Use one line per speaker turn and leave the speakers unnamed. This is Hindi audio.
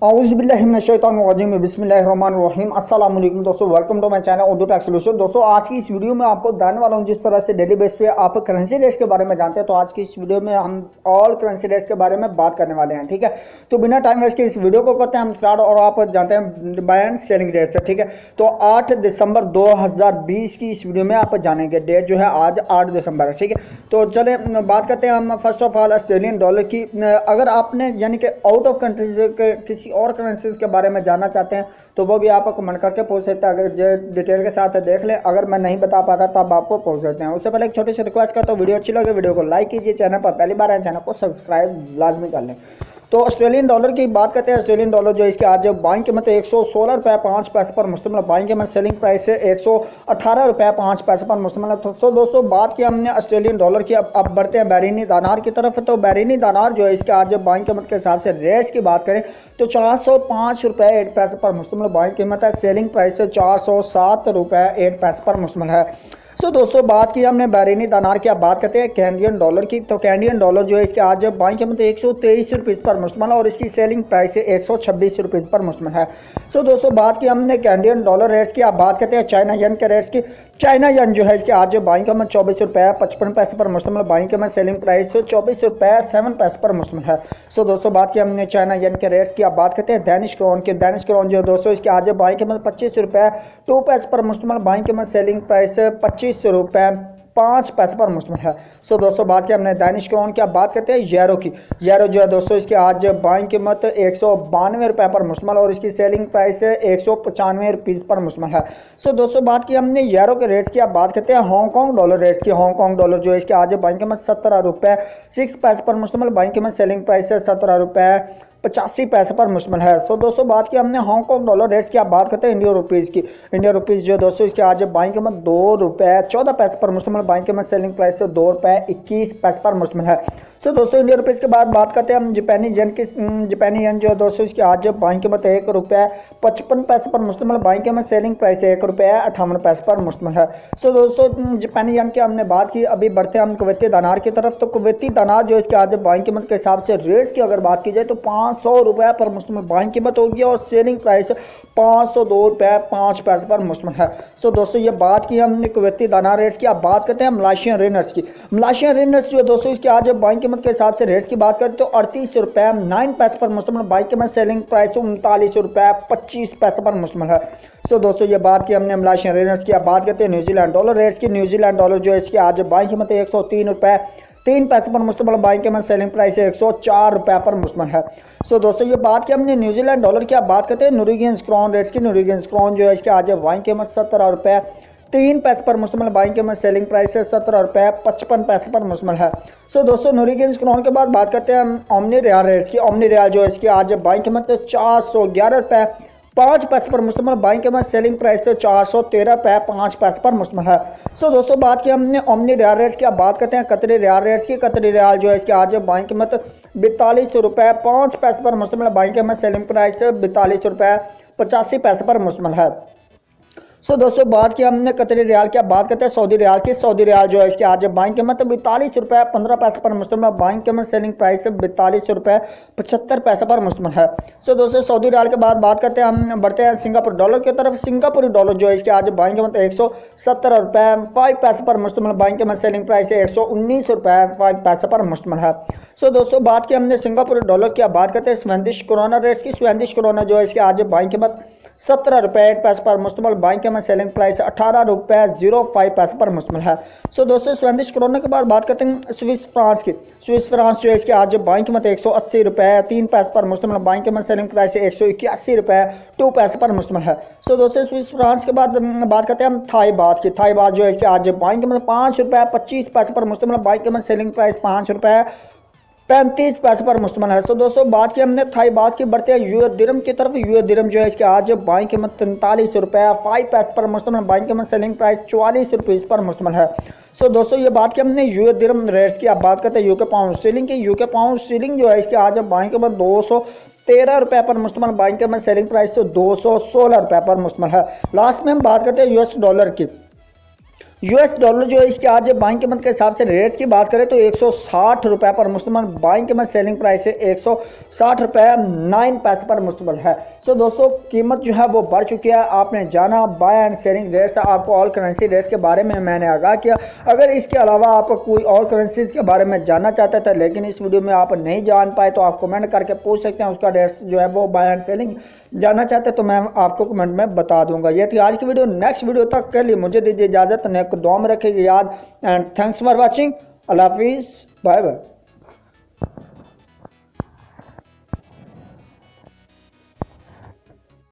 औज़ुबिल्लाहिमिनश्शैतानिर्रजीम बिस्मिल्लाहिर्रहमानिर्रहीम अस्सलाम वालेकुम दोस्तों, welcome to my channel Urdu tech solution. दोस्तों आज की इस वीडियो में आपको बताने वाला हूं जिस तरह से डेली बेस पे आप करेंसी रेट्स के बारे में जानते हैं, तो आज की इस वीडियो में हम ऑल करेंसी रेट्स के बारे में बात करने वाले हैं। ठीक है, तो बिना टाइम वेस्ट के इस वीडियो को करते हैं हम स्टार्ट। और आप जानते हैं बाय एंड सेलिंग रेट्स है। ठीक है, तो 8 दिसंबर 2020 की इस वीडियो में आप जानेंगे। डेट जो है आज 8 दिसंबर है। ठीक है, तो चले बात करते हैं हम first of all Australian dollar की। अगर आपने यानी कि आउट ऑफ कंट्री से किसी और करेंसीज के बारे में जानना चाहते हैं तो वो भी आप कमेंट करके पूछ सकते हैं। अगर डिटेल के साथ देख लें, अगर मैं नहीं बता पाता तब आपको पूछ सकते हैं। उससे पहले एक छोटी सी रिक्वेस्ट करता हूँ, वीडियो अच्छी लगे वीडियो को लाइक कीजिए, चैनल पर पहली बार आए चैनल को सब्सक्राइब लाजमी कर लें। तो ऑस्ट्रेलियन डॉलर की बात करते हैं। ऑस्ट्रेलियन डॉलर जो इसके आज बाइंग कीमत 116 रुपये 5 पैसे पर मुश्तमिल, बाइंग कीमत सेलिंग प्राइस है 118 रुपये 5 पैसे पर मुश्तमिल है। तो दोस्तों बात की हमने ऑस्ट्रेलियन डॉलर की, अब बढ़ते हैं behrini दिनार की तरफ। तो behrini दिनार जो है इसके आज बाइंग कीमत के हिसाब से रेट्स की बात करें तो 405 रुपये 8 पैसे पर मुश्तमिल बाइंग कीमत है। सेलिंग प्राइस है 407 रुपये 8 पैसे पर मुश्तमिल है। तो दोस्तों बात की हमने behrini दिनार की, अब बात करते हैं कैनेडियन डॉलर की। तो कैनेडियन डॉलर जो है इसके आज बाइंग कीमत 123 रुपीज़ पर मुश्तमिल है और इसकी सेलिंग प्राइस है 126 रुपीज़ पर मुश्तमिल है। तो दोस्तों बात की हमने कैनेडियन डॉलर रेट्स की, अब बात करते हैं चाइना यन के रेट्स की। चाइना यन जो है इसके आज बाइंग कीमत 24 रुपये 55 पैसे पर मुश्तमिल, बाइंग कीमत सेलिंग प्राइस 24 रुपये 7 पैसे पर मुश्तमिल है। सो दोस्तों बात की हमने चाइना यन के रेट्स की, अब बात करते हैं डैनिश क्रोन की। डैनिश क्रोन जो है दोस्तों इसके आज बाइंग कीमत 25 रुपये 2 पैसे पर मुश्तमिल, बाइंग कीमत सेलिंग प्राइस 25 रुपये 5 पैसे पर मुश्तमिल है। सो दोस्तों बात की हमने डैनिश क्रोन की, अब बात करते हैं यूरो की। यूरो जो है दोस्तों इसके आज बाइंग कीमत 192 रुपये पर मुश्तमिल और इसकी सेलिंग प्राइस 195 रुपीज़ पर मुश्तमिल है। सो दोस्तों बात की हमने यूरो के रेट्स की, अब बात करते हैं हांगकॉन्ग डॉलर रेट्स की। हांगकॉन्ग डॉलर जो है इसके आज बाइंग कीमत 17 रुपये 6 पैसे पर मुश्तमिल, बाइंग कीमत सेलिंग प्राइस 17 रुपये 85 पैसे पर मुश्तमिल है। सो दोस्तों बात की हमने हांगकॉन्ग डॉलर रेट्स की, अब बात करते हैं इंडियन रुपीज़ की। इंडियन रुपीज़ जो दोस्तों इसके आज बाइंग कीमत 2 रुपये 14 पैसे पर मुश्तमिल, बाइंग कीमत सेलिंग प्राइस 2 रुपये 21 पैसे पर मुश्तमिल है। सो दोस्तों इंडियन रुपीज़ के बाद बात करते हैं हम जापानी येन की। जापानी येन जो है दोस्तों इसकी आज बाइंग कीमत 1 रुपये 55 पैसे पर मुश्तमिल, बाइंग कीमत सेलिंग प्राइस 1 रुपये 58 पैसे पर मुश्तमिल है। सो दोस्तों जापानी येन की हमने बात की, अभी बढ़ते हैं हम कुवैती दिनार की तरफ। तो कुवैती दिनार जो इसके आज बाइंग कीमत के हिसाब से रेट्स की अगर बात की जाए तो 500 रुपये पर मुश्तमिल बाइंग कीमत होगी और सेलिंग प्राइस 502 रुपये 5 पैसे पर मुश्तमिल है। सो दोस्तों ये बात की हमने कुवैती दिनार रेट्स की, अब बात करते हैं मलेशियन रिनर्स की। मलेशियन रिनर्स जो है दोस्तों इसके आज बाइंग कीमत के हिसाब से रेट्स की बात करें तो 38 रुपये 9 पैसे पर मुश्तमिल, बाइंग कीमत सेलिंग प्राइस 39 रुपये 25 पैसे पर मुश्तमिल है। सो दोस्तों ये बात की हमने मलेशियन रिनर्स की, अब बात करते हैं न्यूजीलैंड डॉलर रेट्स की। न्यूजीलैंड डॉलर जो है इसकी आज बाइंग कीमत 103 रुपये 3 पैसे पर मुश्तमिल, बाइंग कीमत सेलिंग प्राइस 104 रुपये पर मुश्तमिल है। सो दोस्तों ये बात की हमने न्यूजीलैंड डॉलर की, अब बात करते हैं नोरेगियंस क्रोन रेट्स की। नोरेगियंस क्रोन जो है इसके आज बाइंग कीमत 17 रुपये 3 पैसे पर मुश्तमिल, बाइंग कीमत सेलिंग प्राइस 17 रुपये 55 पैसे पर मुश्तमिल है। सो दोस्तों नोरेगियंस क्रोन के बाद बात करते हैं हम ओमनी रियाल रेट्स की। ओमनी रियाल जो है इसकी आज बाइंग कीमत 411 रुपये 5 पैसे पर मुश्तमिल, बाइंग कीमत सेलिंग प्राइस 413 रुपये 5 पैसे पर मुश्तमिल है। सो दोस्तों बात की हमने ओमनी रियाल रेट्स की, अब बात करते हैं कतरी रियाल रेट्स की। कतरी रियाल जो है इसके आज बाइंग कीमत 42 रुपये 5 पैसे पर मुश्तमिल, बाइंग कीमत सेलिंग प्राइस 42 रुपये 85 पैसे पर मुश्तमिल है। सो दोस्तों बात की हमने कतरी रियाल की, अब बात करते हैं सऊदी रियाल की। सऊदी रियाल जो है इसके आज बाइंग कीमत 42 रुपये 15 पैसे पर मुश्तमिल, बाइंग कीमत सेलिंग प्राइस 42 रुपये 75 पैसे पर मुश्तमिल है। सो दोस्तों सऊदी रियाल के बाद बात करते हैं हम बढ़ते हैं सिंगापुर डॉलर की तरफ। सिंगापुरी डॉलर जो है इसके आज बाइंग कीमत 117 रुपये 5 पैसे पर मुश्तमिल, बाइंग कीमत सेलिंग प्राइस 119 रुपये 5 पैसे पर मुश्तमिल है। सो दोस्तों बात की हमने सिंगापुरी डॉलर की, अब बात करते हैं स्वेडिश क्रोना रेट्स की। स्वेडिश क्रोना जो है इसके आज बाइंग कीमत 17 रुपये 8 पैसे पर मुश्तमिल, बाइंग कीमत सेलिंग प्राइस 18 रुपये 05 पैसे पर मुश्तमिल है। सो दोस्तों स्वेडिश क्रोना के बाद बात करते हैं स्विस फ्रांस की। स्विस फ्रांस जो है इसके आज बाइंग कीमत 180 रुपये 3 पैसे पर मुश्तमिल, बाइंग कीमत सेलिंग प्राइस 181 रुपये 2 पैसे पर मुश्तमिल है। सो दोस्तों स्विस फ्रांस के बाद बात करते हैं हम थाई बात की। थाई बात जो है इसके आज बाइंग कीमत 5 रुपये 25 पैसे पर मुश्तमिल, बाइंग कीमत सेलिंग प्राइस 5 रुपये 35 पैसे पर मुश्तमिल है। सो दोस्तों बात की हमने थाई बात की, बढ़ते हैं यूएस दिरहम की तरफ। यूएस दिरहम जो है इसके आज बाइंग कीमत 43 रुपये 5 पैसे पर मुश्तमिल, बाइंग कीमत सेलिंग प्राइस 44 रुपीज़ पर मुश्तमिल है। सो दोस्तों ये बात की हमने यूएस दिरहम रेट्स की, अब बात करते हैं यूके पाउंड स्टीलिंग की। यूके पाउंड स्टीलिंग जो है इसके आज बाइंग कीमत 213 रुपये पर मुश्तमिल, बाइंग कीमत सेलिंग प्राइस 216 रुपये पर मुश्तमिल है। लास्ट में हम बात करते हैं यूएस डॉलर की। यूएस डॉलर जो है इसके आज बाइंग कीमत के हिसाब से रेट्स की बात करें तो 160 रुपये पर मुश्तमल बाइंग कीमत, सेलिंग प्राइस है 160 रुपये 9 पैसे पर मुश्तमल है। सो दोस्तों कीमत जो है वो बढ़ चुकी है। आपने जाना बाय एंड सेलिंग रेट्स, आपको ऑल करेंसी रेट्स के बारे में मैंने आगाह किया। अगर इसके अलावा आप कोई और करेंसीज के बारे में जानना चाहते थे लेकिन इस वीडियो में आप नहीं जान पाए तो आप कमेंट करके पूछ सकते हैं। उसका रेट्स जो है वो बाय एंड सेलिंग जानना चाहते तो मैं आपको कमेंट में बता दूंगा। ये थी आज की वीडियो। नेक्स्ट वीडियो तक के लिए मुझे दीजिए इजाजत, नेक दुआ में रखिएगा याद एंड थैंक्स फॉर वॉचिंग। अल्लाह हाफिज़, बाय बाय।